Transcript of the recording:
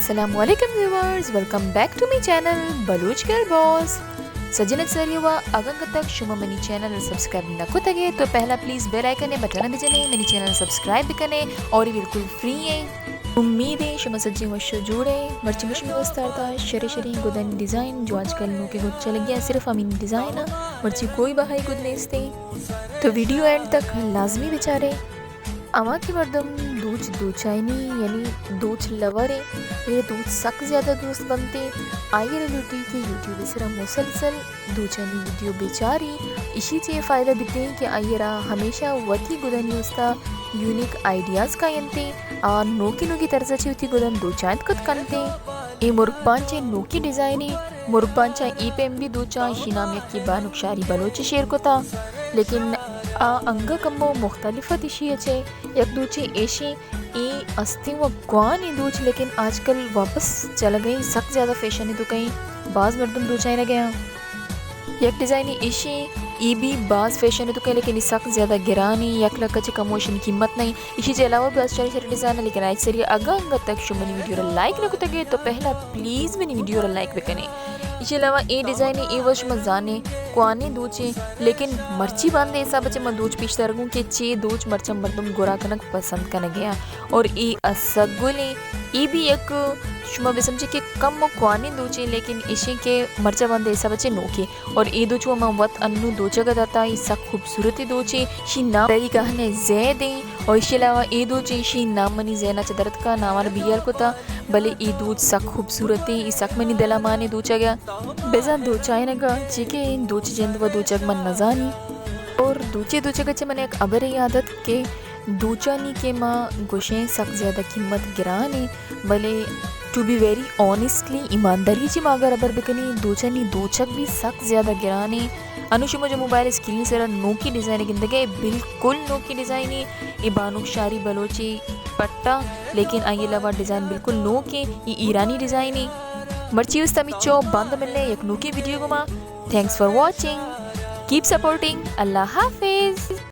السلام علیکم viewers, welcome back to me channel Baloch girl boss. سجنت سریوا اگر تک شما منی چینل سبسکرائب نہ کو تگے تو پہلا پلیز بیل آئیکن بٹن بجنے منی چینل سبسکرائب بکنے اور یہ بالکل فری ہے. امید ہے شما سجی وشو جوڑے مرچی مشمی وستارتا شری گدن ڈیزائن جو آج کل نو کے گد چل گیا صرف امین ڈیزائن مرچی کوئی بہائی گد نیستے تو ویڈیو اینڈ تک لازمی بچارے. اما کی مردم دوچ دوچائنی یعنی دوچ لور ہے. یہ دوچ سک زیادہ دوست بنتے آئیے ریلیٹی کہ یوٹیوب سرا مسلسل دوچانی ویڈیو بیچاری اسی چیئے فائدہ دیتے ہیں کہ آئیے را ہمیشہ وطی گدن یوستا یونیک آئیڈیاز کا ینتے اور نوکی طرز ہوتی گدن دوچائنت کت کنتے. ای مرگ پانچے نوکی ڈیزائنی مرگ پانچا ای پہ ام بھی دوچا شینام یکی بانک شاری بلوچ شیر کو تا لیکن انگا کمو مختلفت اشی اچھے یک دوچے ایشی ای استی و گوانی دوچ لیکن آج کل واپس چل گئی سخت زیادہ فیشن ہے تو کہیں بعض مردم دوچائیں رہ گیا. یک ڈیزائنی ایشی ای بھی بعض فیشن ہے تو کہیں لیکن سخت زیادہ گرانی یک لکا چے کموشن قیمت نہیں اسی کے علاوہ بعض چاری ڈیزائن ہے لیکن آج سری اگا تک شو منی ویڈیو لائک نہ کو تگے تو پہلا پلیز منی ویڈیو لائک بکنے. اسی علاوہ ای ڈیزائن ای وش مزانے کوانی دوچے لیکن مرچی باندھے ایسا بچے میں دوچ پیشتا رکھوں کہ چے دوچ مرچا مردم گورا کنک پسند کنا گیا اور ای اسگولی ای بھی ایک شما بھی سمجھے کہ کم کوانی دوچے لیکن اسی کے مرچا باندھے ایسا بچے نوکے اور ای دوچو اما وط انو دوچا گا داتا ای سک خوبصورتی دوچے شی نام تری کہنے زیدیں اور اسی علاوہ ای دوچے شی نام منی زینا چدرت کا نامار بیار کو تا بلے ای دوچ سک خوبصورتی ای سک منی دلا مانے دوچا گیا بیزا دوچائیں نگا چیکے ان دوچ جند و دوچک من نزانی اور دوچے گچے من ایک ابر عادت کہ دوچانی کے ماں گوشیں سک زیادہ قیمت گرانے بلے ٹو بی ویری آنیسٹلی ایمانداری چی ماں اگر ابر بکنی دوچانی دوچک بھی سک زیادہ گرانے. انوشی مجھے موبائل اسکرین سے نوکی ڈیزائن گندگے بالکل نوکی ڈیزائنی ای بانک شاری بلوچی پٹا لیکن آئیے لوا ڈیزائن بالکل نوکی ای ایرانی ڈیزائنی مرچی وستا میچو باندھ ملنے یک نوکی ویڈیو گما. Thanks for watching keep supporting. اللہ حافظ.